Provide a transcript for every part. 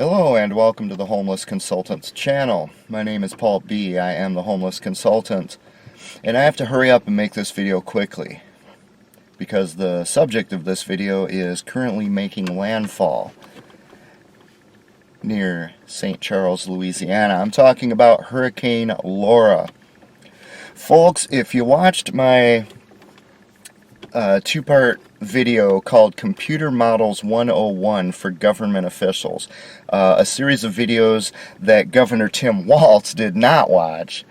Hello and welcome to the Homeless Consultants channel. My name is Paul B. I am the Homeless Consultant. And I have to hurry up and make this video quickly because the subject of this video is currently making landfall near St. Charles, Louisiana. I'm talking about Hurricane Laura. Folks, if you watched my two-part video called Computer Models 101 for Government Officials, a series of videos that Governor Tim Walz did not watch,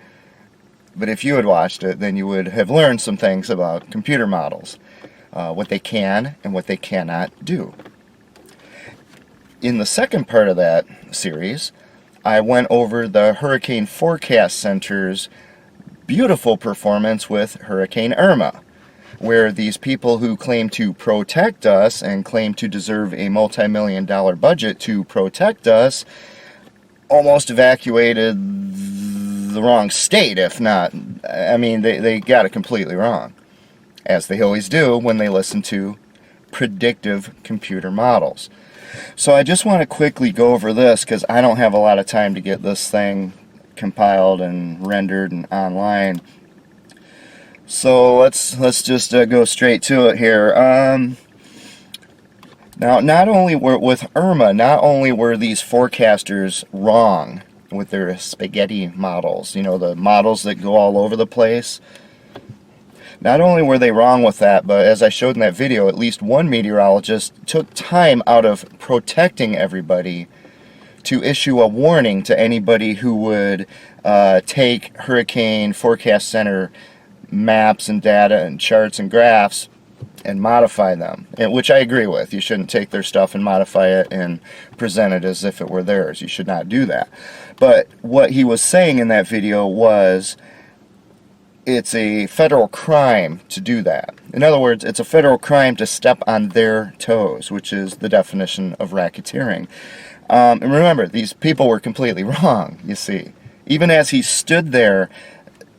but if you had watched it, then you would have learned some things about computer models, what they can and what they cannot do. In the second part of that series, I went over the Hurricane Forecast Center's beautiful performance with Hurricane Irma, where these people who claim to protect us and claim to deserve a multi-million-dollar budget to protect us almost evacuated the wrong state, if not, I mean, they got it completely wrong, as they always do when they listen to predictive computer models. So I just want to quickly go over this because I don't have a lot of time to get this thing compiled and rendered and online. So let's just go straight to it here. Now, not only with Irma, not only were these forecasters wrong with their spaghetti models, you know, the models that go all over the place. Not only were they wrong with that, but as I showed in that video, at least one meteorologist took time out of protecting everybody to issue a warning to anybody who would take Hurricane Forecast Center maps and data and charts and graphs and modify them, which I agree with. You shouldn't take their stuff and modify it and present it as if it were theirs. You should not do that. But what he was saying in that video was it's a federal crime to do that. In other words, it's a federal crime to step on their toes, which is the definition of racketeering. And remember, these people were completely wrong, you see. Even as he stood there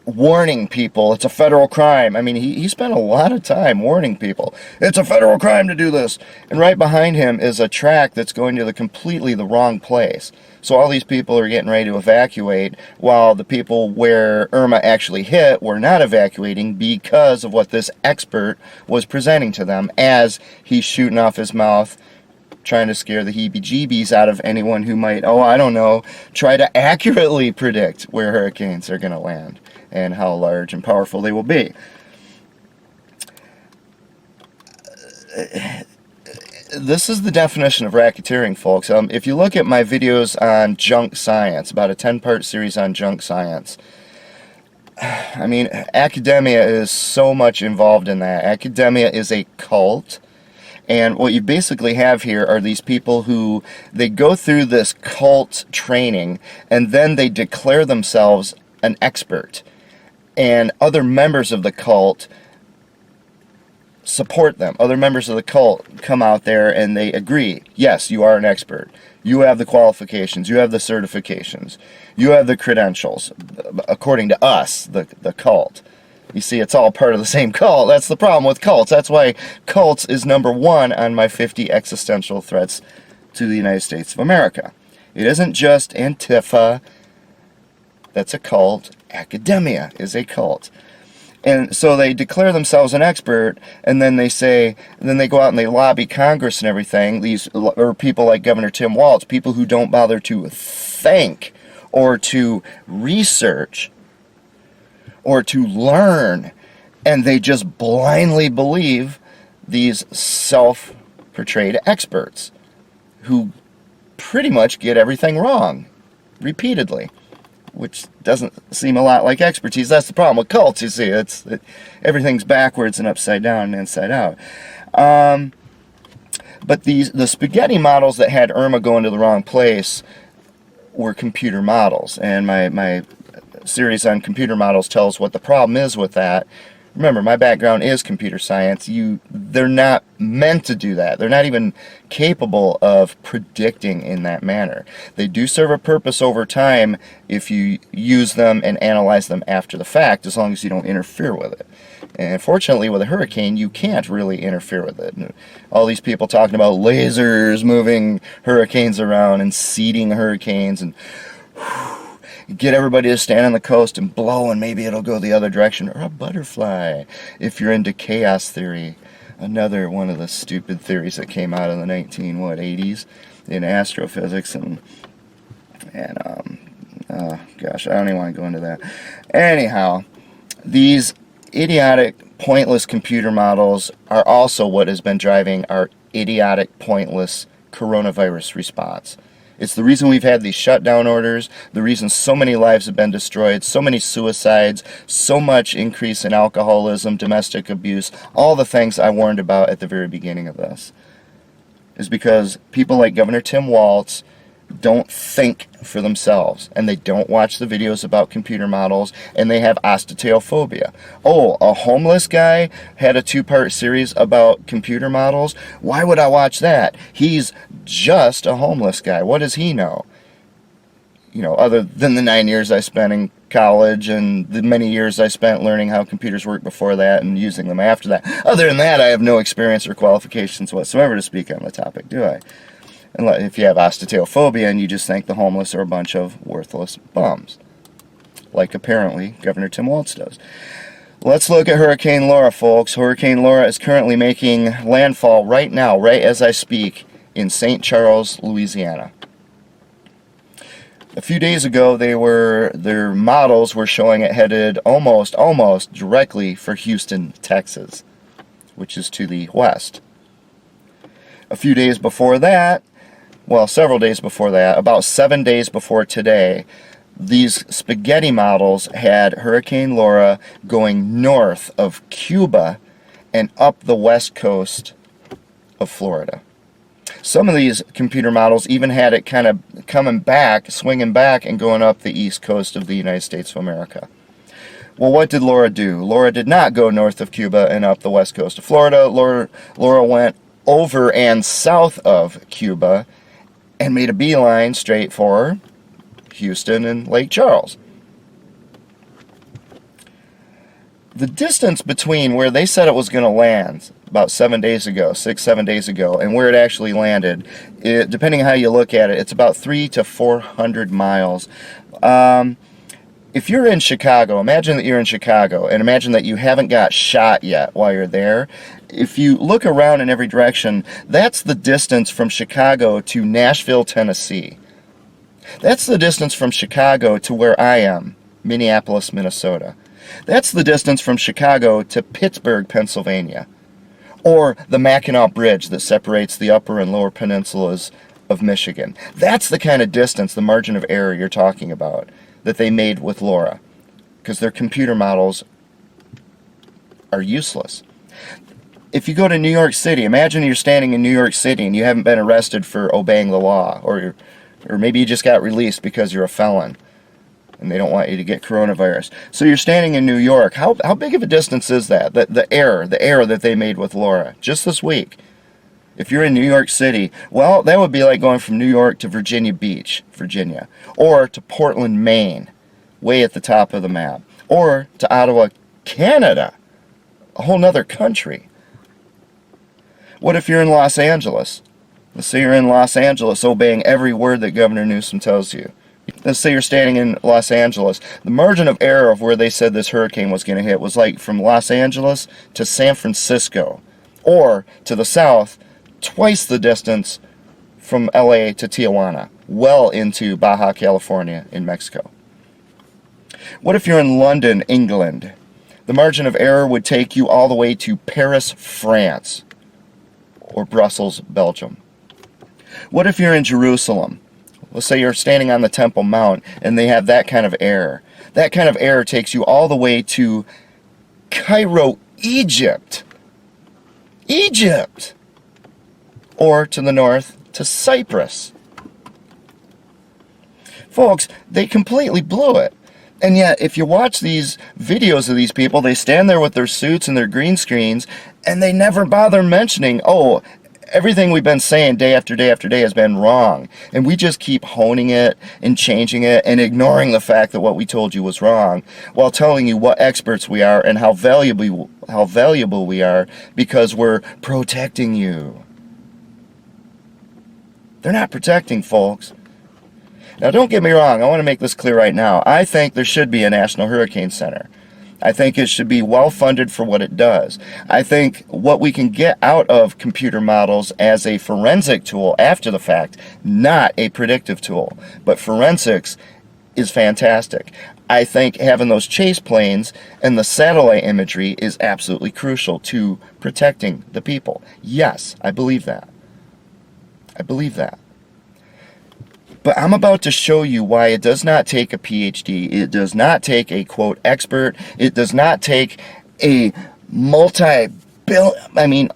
warning people it's a federal crime. I mean, he spent a lot of time warning people it's a federal crime to do this, and right behind him is a track that's going to completely the wrong place. So all these people are getting ready to evacuate while the people where Irma actually hit were not evacuating because of what this expert was presenting to them as he's shooting off his mouth, trying to scare the heebie-jeebies out of anyone who might, oh, I don't know, try to accurately predict where hurricanes are going to land and how large and powerful they will be. This is the definition of racketeering, folks. If you look at my videos on junk science, about a 10-part series on junk science, I mean, academia is so much involved in that. Academia is a cult. And what you basically have here are these people who, they go through this cult training and then they declare themselves an expert. And other members of the cult support them. Other members of the cult come out there and they agree, yes, you are an expert. You have the qualifications. You have the certifications. You have the credentials, according to us, the cult. You see, it's all part of the same cult. That's the problem with cults. That's why cults is #1 on my 50 existential threats to the United States of America. It isn't just Antifa that's a cult. Academia is a cult. And so they declare themselves an expert, and then they say, then they go out and they lobby Congress and everything. These are people like Governor Tim Walz, people who don't bother to think or to research or to learn, and they just blindly believe these self-portrayed experts who pretty much get everything wrong repeatedly, which doesn't seem a lot like expertise. That's the problem with cults, you see. Everything's backwards and upside down and inside out. But the spaghetti models that had Irma go into the wrong place were computer models, and my series on computer models tells what the problem is with that. Remember, my background is computer science. They're not meant to do that. They're not even capable of predicting in that manner. They do serve a purpose over time if you use them and analyze them after the fact, as long as you don't interfere with it. And fortunately, with a hurricane, you can't really interfere with it. All these people talking about lasers moving hurricanes around and seeding hurricanes and get everybody to stand on the coast and blow, and maybe it'll go the other direction. Or a butterfly, if you're into chaos theory. Another one of the stupid theories that came out in the 80s in astrophysics. And oh gosh, I don't even want to go into that. Anyhow, these idiotic, pointless computer models are also what has been driving our idiotic, pointless coronavirus response. It's the reason we've had these shutdown orders, the reason so many lives have been destroyed, so many suicides, so much increase in alcoholism, domestic abuse, all the things I warned about at the very beginning of this. Is because people like Governor Tim Walz don't think for themselves, and they don't watch the videos about computer models, and they have osteo-phobia. Oh, a homeless guy had a 2-part series about computer models? Why would I watch that? He's just a homeless guy. What does he know? You know, other than the 9 years I spent in college and the many years I spent learning how computers work before that and using them after that. Other than that, I have no experience or qualifications whatsoever to speak on the topic, do I? And if you have osteo-phobia and you just think the homeless are a bunch of worthless bums, like apparently Governor Tim Walz does. Let's look at Hurricane Laura, folks. Hurricane Laura is currently making landfall right now, right as I speak, in St. Charles, Louisiana. A few days ago, their models were showing it headed almost directly for Houston, Texas, which is to the west. A few days before that, well, several days before that, about 7 days before today, these spaghetti models had Hurricane Laura going north of Cuba and up the west coast of Florida. Some of these computer models even had it kind of coming back, swinging back, and going up the east coast of the United States of America. Well, what did Laura do? Laura did not go north of Cuba and up the west coast of Florida. Laura went over and south of Cuba and made a beeline straight for Houston and Lake Charles. The distance between where they said it was going to land about 7 days ago, 6-7 days ago, and where it actually landed, depending on how you look at it, it's about 300 to 400 miles. If you're in Chicago, imagine that you're in Chicago, and imagine that you haven't got shot yet while you're there. If you look around in every direction, that's the distance from Chicago to Nashville, Tennessee. That's the distance from Chicago to where I am, Minneapolis, Minnesota. That's the distance from Chicago to Pittsburgh, Pennsylvania. Or the Mackinac Bridge that separates the upper and lower peninsulas of Michigan. That's the kind of distance, the margin of error you're talking about, that they made with Laura. Because their computer models are useless. If you go to New York City, imagine you're standing in New York City and you haven't been arrested for obeying the law, or maybe you just got released because you're a felon and they don't want you to get coronavirus. So you're standing in New York. How big of a distance is that? The error that they made with Laura just this week. If you're in New York City, well, that would be like going from New York to Virginia Beach, Virginia, or to Portland, Maine, way at the top of the map, or to Ottawa, Canada, a whole nother country. What if you're in Los Angeles? Let's say you're in Los Angeles obeying every word that Governor Newsom tells you. Let's say you're standing in Los Angeles. The margin of error of where they said this hurricane was going to hit was like from Los Angeles to San Francisco, or to the south, twice the distance from LA to Tijuana, well into Baja California in Mexico. What if you're in London, England? The margin of error would take you all the way to Paris, France, or Brussels, Belgium. What if you're in Jerusalem? Let's say you're standing on the Temple Mount and they have that kind of error. That kind of error takes you all the way to Cairo, Egypt. Egypt! Or to the north, to Cyprus. Folks, they completely blew it. And yet, if you watch these videos of these people, they stand there with their suits and their green screens, and they never bother mentioning, oh, everything we've been saying day after day after day has been wrong. And we just keep honing it and changing it and ignoring the fact that what we told you was wrong, while telling you what experts we are and how valuable we are because we're protecting you. They're not protecting, folks. Now, don't get me wrong. I want to make this clear right now. I think there should be a National Hurricane Center. I think it should be well funded for what it does. I think what we can get out of computer models as a forensic tool after the fact, not a predictive tool, but forensics is fantastic. I think having those chase planes and the satellite imagery is absolutely crucial to protecting the people. Yes, I believe that. I believe that. But I'm about to show you why it does not take a PhD. It does not take a, quote, expert. It does not take a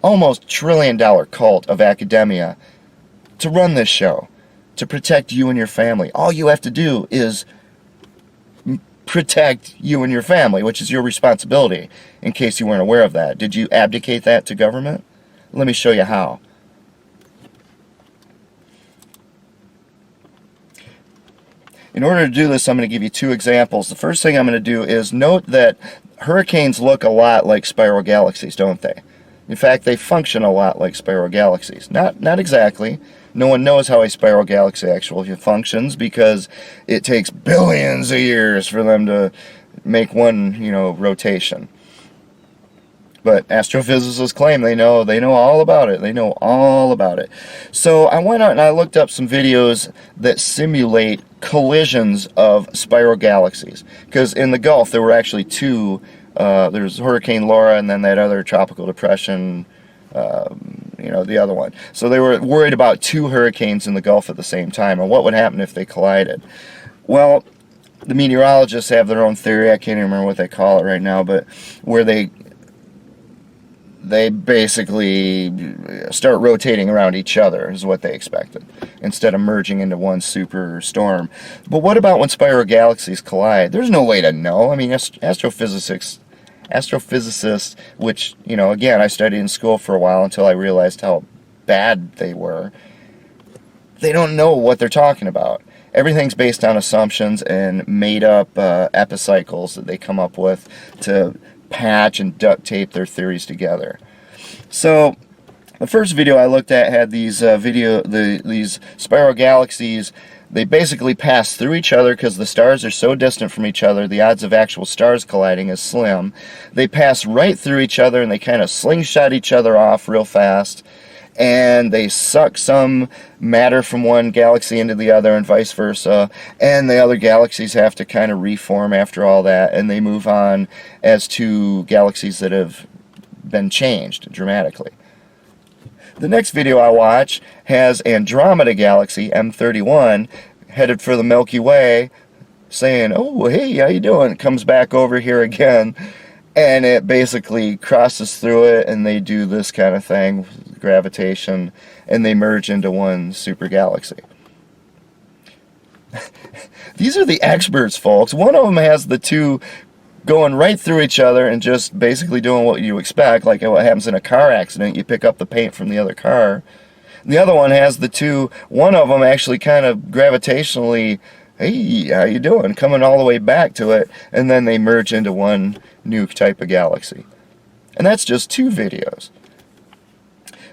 almost trillion-dollar cult of academia to run this show, to protect you and your family. All you have to do is protect you and your family, which is your responsibility, in case you weren't aware of that. Did you abdicate that to government? Let me show you how. In order to do this, I'm going to give you two examples. The first thing I'm going to do is note that hurricanes look a lot like spiral galaxies, don't they? In fact, they function a lot like spiral galaxies. Not exactly. No one knows how a spiral galaxy actually functions because it takes billions of years for them to make one, rotation. But astrophysicists claim they know all about it. They know all about it. So I went out and I looked up some videos that simulate collisions of spiral galaxies. Because in the Gulf there were actually two. There's Hurricane Laura and then that other tropical depression, the other one. So they were worried about two hurricanes in the Gulf at the same time and what would happen if they collided. Well, the meteorologists have their own theory. I can't even remember what they call it right now, but where they basically start rotating around each other is what they expected, instead of merging into one super storm. But what about when spiral galaxies collide? There's no way to know. I mean, astrophysicists, which, again, I studied in school for a while until I realized how bad they were. They don't know what they're talking about. Everything's based on assumptions and made up epicycles that they come up with to patch and duct tape their theories together. So the first video I looked at had these these spiral galaxies. They basically pass through each other because the stars are so distant from each other, the odds of actual stars colliding is slim. They pass right through each other and they kind of slingshot each other off real fast, and they suck some matter from one galaxy into the other and vice versa, and the other galaxies have to kind of reform after all that, and they move on as two galaxies that have been changed dramatically. The next video I watch has Andromeda Galaxy, M31, headed for the Milky Way, saying, "Oh, hey, how you doing?" It comes back over here again, and it basically crosses through it, and they do this kind of thing, gravitation, and they merge into one super galaxy. These are the experts, folks. One of them has the two going right through each other and just basically doing what you expect, like what happens in a car accident. You pick up the paint from the other car. The other one has the two, one of them actually kind of gravitationally, "Hey, how you doing?" coming all the way back to it, and then they merge into one new type of galaxy. And that's just two videos.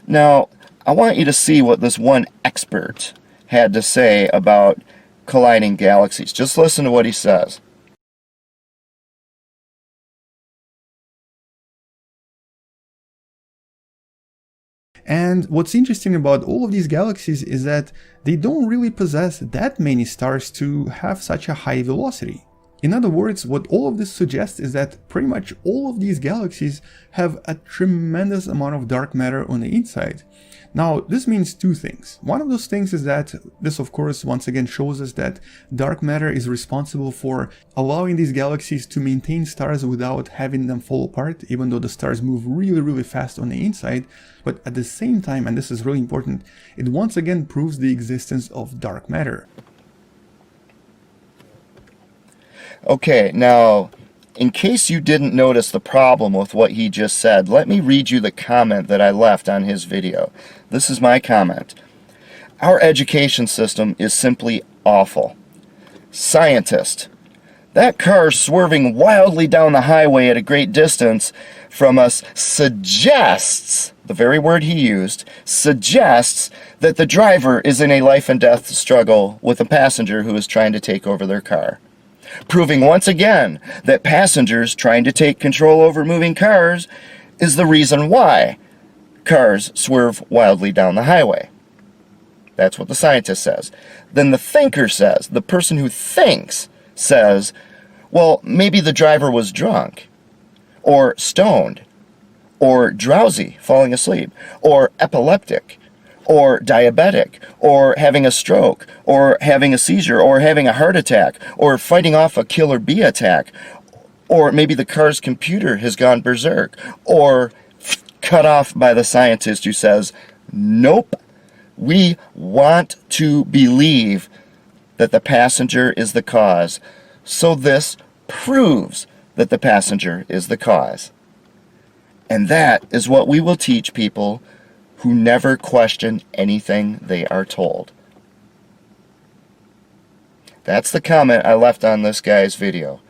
Now, I want you to see what this one expert had to say about colliding galaxies. Just listen to what he says. And what's interesting about all of these galaxies is that they don't really possess that many stars to have such a high velocity. In other words, what all of this suggests is that pretty much all of these galaxies have a tremendous amount of dark matter on the inside. Now, this means two things. One of those things is that this, of course, once again shows us that dark matter is responsible for allowing these galaxies to maintain stars without having them fall apart, even though the stars move really, really fast on the inside. But at the same time, and this is really important, it once again proves the existence of dark matter. Okay, now, in case you didn't notice the problem with what he just said, let me read you the comment that I left on his video. This is my comment. Our education system is simply awful. Scientist. That car swerving wildly down the highway at a great distance from us suggests, the very word he used, suggests that the driver is in a life and death struggle with a passenger who is trying to take over their car. Proving once again that passengers trying to take control over moving cars is the reason why cars swerve wildly down the highway. That's what the scientist says. Then the thinker says, the person who thinks says, well, maybe the driver was drunk, or stoned, or drowsy, falling asleep, or epileptic, or diabetic, or having a stroke, or having a seizure, or having a heart attack, or fighting off a killer bee attack, or maybe the car's computer has gone berserk, or cut off by the scientist who says, nope, we want to believe that the passenger is the cause, so this proves that the passenger is the cause. And that is what we will teach people who never question anything they are told. That's the comment I left on this guy's video.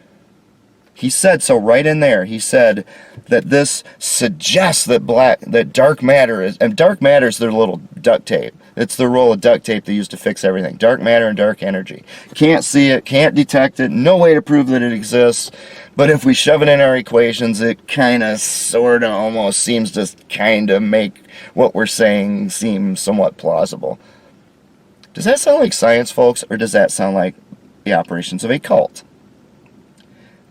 He said so right in there. He said that this suggests that dark matter is, and dark matter is their little duct tape. It's the roll of duct tape they use to fix everything. Dark matter and dark energy. Can't see it, can't detect it, no way to prove that it exists. But if we shove it in our equations, it kind of, sort of, almost seems to kind of make what we're saying seem somewhat plausible. Does that sound like science, folks, or does that sound like the operations of a cult?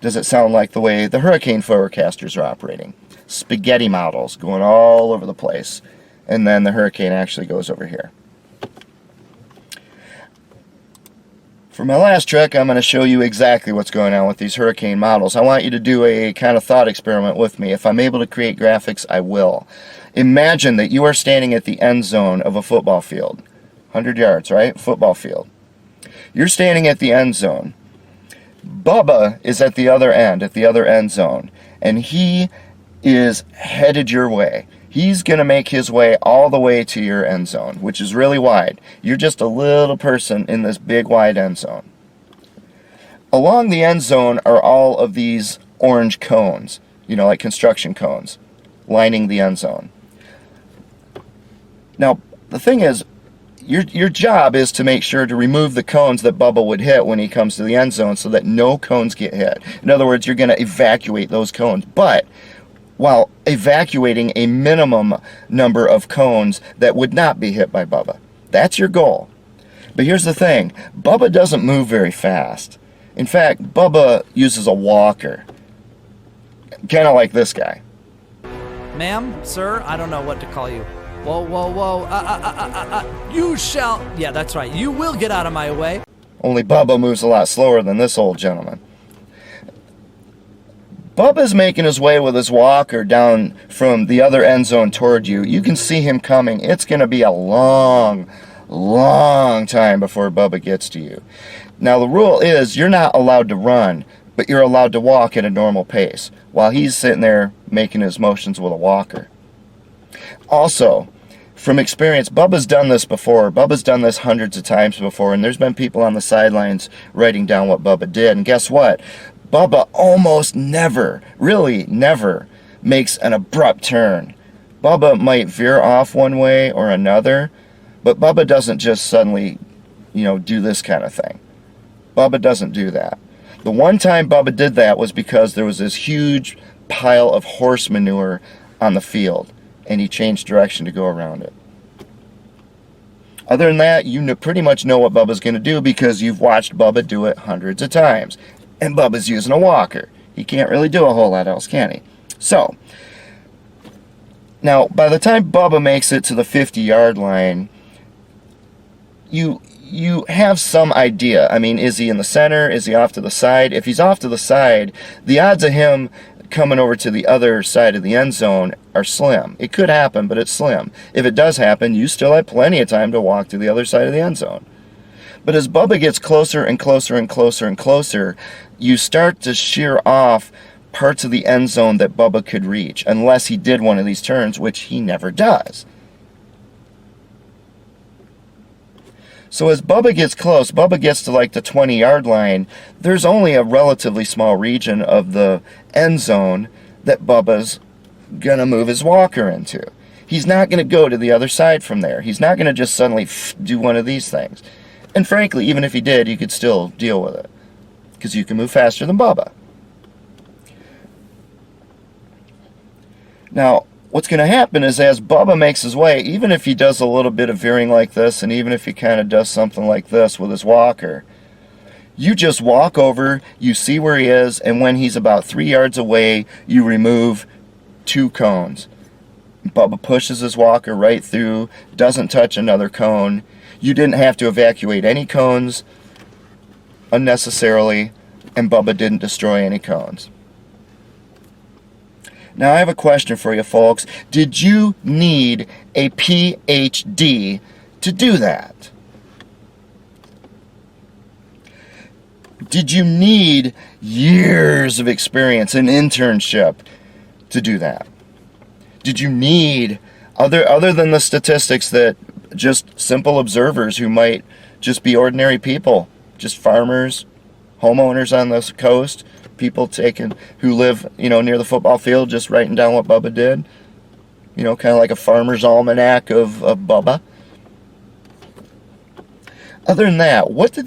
Does it sound like the way the hurricane forecasters are operating? Spaghetti models going all over the place, and then the hurricane actually goes over here. For my last trick, I'm going to show you exactly what's going on with these hurricane models. I want you to do a kind of thought experiment with me. If I'm able to create graphics, I will. Imagine that you are standing at the end zone of a football field. 100 yards, right? Football field. You're standing at the end zone. Bubba is at the other end zone, and he is headed your way. He's going to make his way all the way to your end zone, which is really wide. You're just a little person in this big wide end zone. Along the end zone are all of these orange cones, you know, like construction cones, lining the end zone. Now, the thing is, your job is to make sure to remove the cones that Bubba would hit when he comes to the end zone so that no cones get hit. In other words, you're going to evacuate those cones, but while evacuating a minimum number of cones that would not be hit by Bubba. That's your goal. But here's the thing, Bubba doesn't move very fast. In fact, Bubba uses a walker. Kind of like this guy. Ma'am, sir, I don't know what to call you. Whoa, whoa, whoa, you shall, yeah, that's right, you will get out of my way. Only Bubba moves a lot slower than this old gentleman. Bubba's making his way with his walker down from the other end zone toward you. You can see him coming. It's going to be a long, long time before Bubba gets to you. Now, the rule is you're not allowed to run, but you're allowed to walk at a normal pace while he's sitting there making his motions with a walker. Also, from experience, Bubba's done this before. Bubba's done this hundreds of times before, and there's been people on the sidelines writing down what Bubba did. And guess what? Bubba almost never, really never, makes an abrupt turn. Bubba might veer off one way or another, but Bubba doesn't just suddenly, do this kind of thing. Bubba doesn't do that. The one time Bubba did that was because there was this huge pile of horse manure on the field, and he changed direction to go around it. Other than that, you pretty much know what Bubba's going to do because you've watched Bubba do it hundreds of times. And Bubba's using a walker. He can't really do a whole lot else, can he? So, now, by the time Bubba makes it to the 50-yard line, you have some idea. I mean, is he in the center? Is he off to the side? If he's off to the side, the odds of him coming over to the other side of the end zone are slim. It could happen, but it's slim. If it does happen, you still have plenty of time to walk to the other side of the end zone. But as Bubba gets closer and closer and closer and closer, you start to shear off parts of the end zone that Bubba could reach, unless he did one of these turns, which he never does. So as Bubba gets close, Bubba gets to like the 20-yard line, there's only a relatively small region of the end zone that Bubba's going to move his walker into. He's not going to go to the other side from there. He's not going to just suddenly do one of these things. And frankly, even if he did, you could still deal with it, because you can move faster than Bubba. Now, what's going to happen is as Bubba makes his way, even if he does a little bit of veering like this, and even if he kind of does something like this with his walker, you just walk over, you see where he is, and when he's about 3 yards away, you remove 2 cones. Bubba pushes his walker right through, doesn't touch another cone. You didn't have to evacuate any cones unnecessarily, and Bubba didn't destroy any cones. Now I have a question for you folks. Did you need a PhD to do that? Did you need years of experience, an internship to do that? Did you need, other than the statistics that just simple observers who might just be ordinary people, just farmers, homeowners on the coast, people who live, near the football field, just writing down what Bubba did, kind of like a farmer's almanac of Bubba. Other than that, what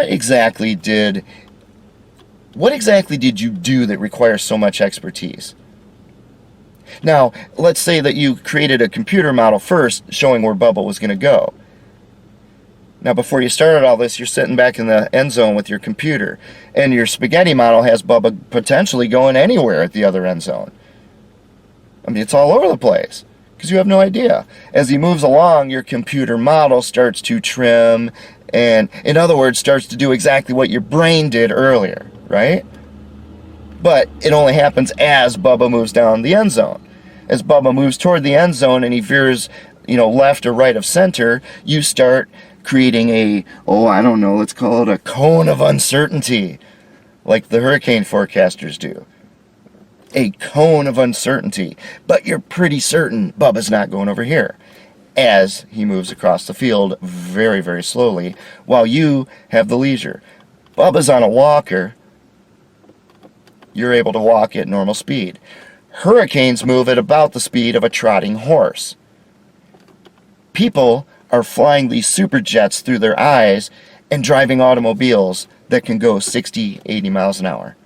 exactly did you do that requires so much expertise? Now, let's say that you created a computer model first showing where Bubba was going to go. Now, before you started all this, you're sitting back in the end zone with your computer, and your spaghetti model has Bubba potentially going anywhere at the other end zone. I mean, it's all over the place, because you have no idea. As he moves along, your computer model starts to trim, and, in other words, starts to do exactly what your brain did earlier, right? But it only happens as Bubba moves down the end zone. As Bubba moves toward the end zone and he veers, left or right of center, you start creating let's call it a cone of uncertainty, like the hurricane forecasters do. A cone of uncertainty. But you're pretty certain Bubba's not going over here, as he moves across the field very, very slowly, while you have the leisure. Bubba's on a walker. You're able to walk at normal speed. Hurricanes move at about the speed of a trotting horse. People are flying these super jets through their eyes and driving automobiles that can go 60, 80 miles an hour.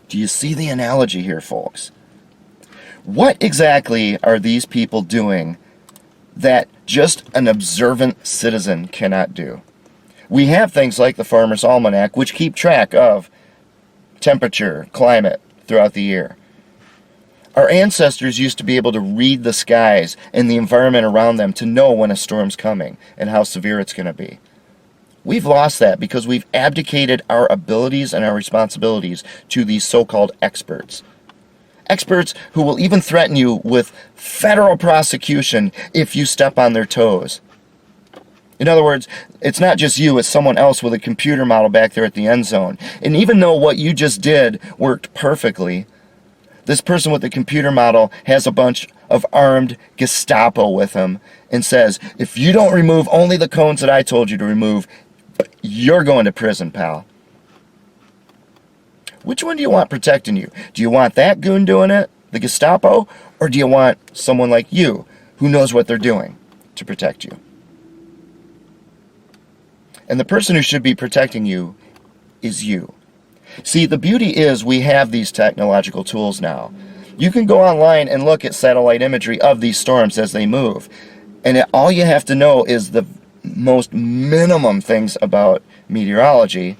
Do you see the analogy here, folks? What exactly are these people doing that just an observant citizen cannot do? We have things like the Farmer's Almanac, which keep track of temperature, climate throughout the year. Our ancestors used to be able to read the skies and the environment around them to know when a storm's coming and how severe it's going to be. We've lost that because we've abdicated our abilities and our responsibilities to these so-called experts. Experts who will even threaten you with federal prosecution if you step on their toes. In other words, it's not just you, it's someone else with a computer model back there at the end zone. And even though what you just did worked perfectly, this person with the computer model has a bunch of armed Gestapo with him and says, if you don't remove only the cones that I told you to remove, you're going to prison, pal. Which one do you want protecting you? Do you want that goon doing it, the Gestapo, or do you want someone like you who knows what they're doing to protect you? And the person who should be protecting you is you. See, the beauty is we have these technological tools now. You can go online and look at satellite imagery of these storms as they move. And all you have to know is the most minimum things about meteorology,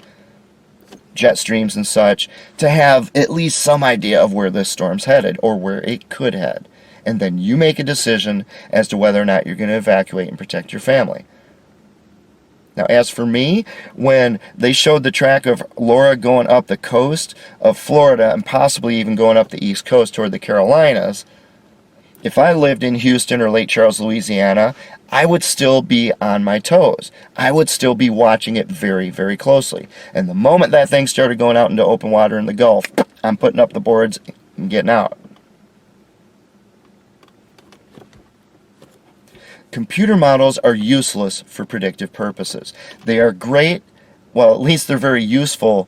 jet streams and such, to have at least some idea of where this storm's headed or where it could head. And then you make a decision as to whether or not you're going to evacuate and protect your family. Now, as for me, when they showed the track of Laura going up the coast of Florida and possibly even going up the East Coast toward the Carolinas, If I lived in Houston or Lake Charles, Louisiana, I would still be on my toes. I would still be watching it very, very closely. And the moment that thing started going out into open water in the Gulf, I'm putting up the boards and getting out. Computer models are useless for predictive purposes. They are great, well, at least they're very useful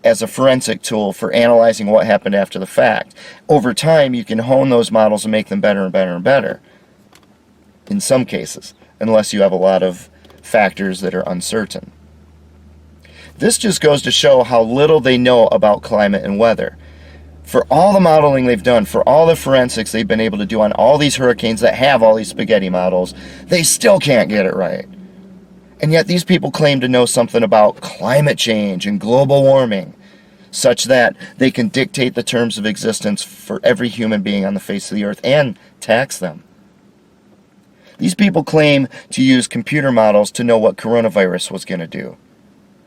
as a forensic tool for analyzing what happened after the fact. Over time, you can hone those models and make them better and better and better. In some cases, unless you have a lot of factors that are uncertain. This just goes to show how little they know about climate and weather. For all the modeling they've done, for all the forensics they've been able to do on all these hurricanes that have all these spaghetti models, they still can't get it right. And yet these people claim to know something about climate change and global warming, such that they can dictate the terms of existence for every human being on the face of the earth and tax them. These people claim to use computer models to know what coronavirus was going to do.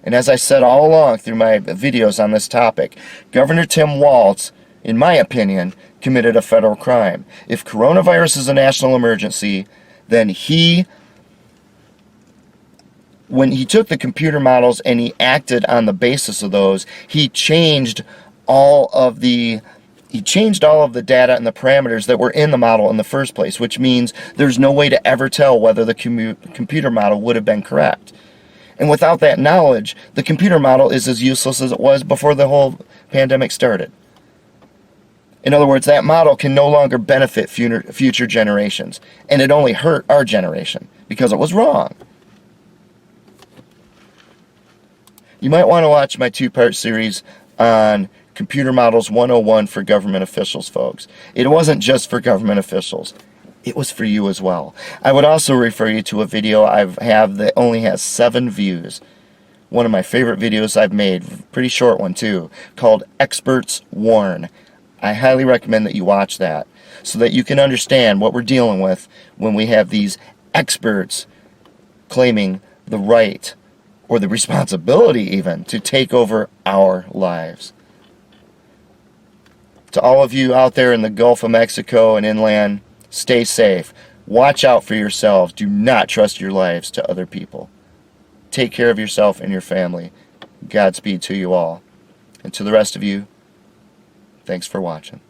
And as I said all along through my videos on this topic, Governor Tim Walz, in my opinion, committed a federal crime. If coronavirus is a national emergency, then when he took the computer models and he acted on the basis of those, he changed all of the data and the parameters that were in the model in the first place, which means there's no way to ever tell whether the computer model would have been correct. And without that knowledge, the computer model is as useless as it was before the whole pandemic started. In other words, that model can no longer benefit future generations, and it only hurt our generation because it was wrong. You might want to watch my two-part series on Computer Models 101 for government officials, folks. It wasn't just for government officials. It was for you as well. I would also refer you to a video I have that only has 7 views. One of my favorite videos I've made, pretty short one too, called Experts Warn. I highly recommend that you watch that so that you can understand what we're dealing with when we have these experts claiming the right or the responsibility even to take over our lives. To all of you out there in the Gulf of Mexico and inland, stay safe. Watch out for yourselves. Do not trust your lives to other people. Take care of yourself and your family. Godspeed to you all. And to the rest of you, thanks for watching.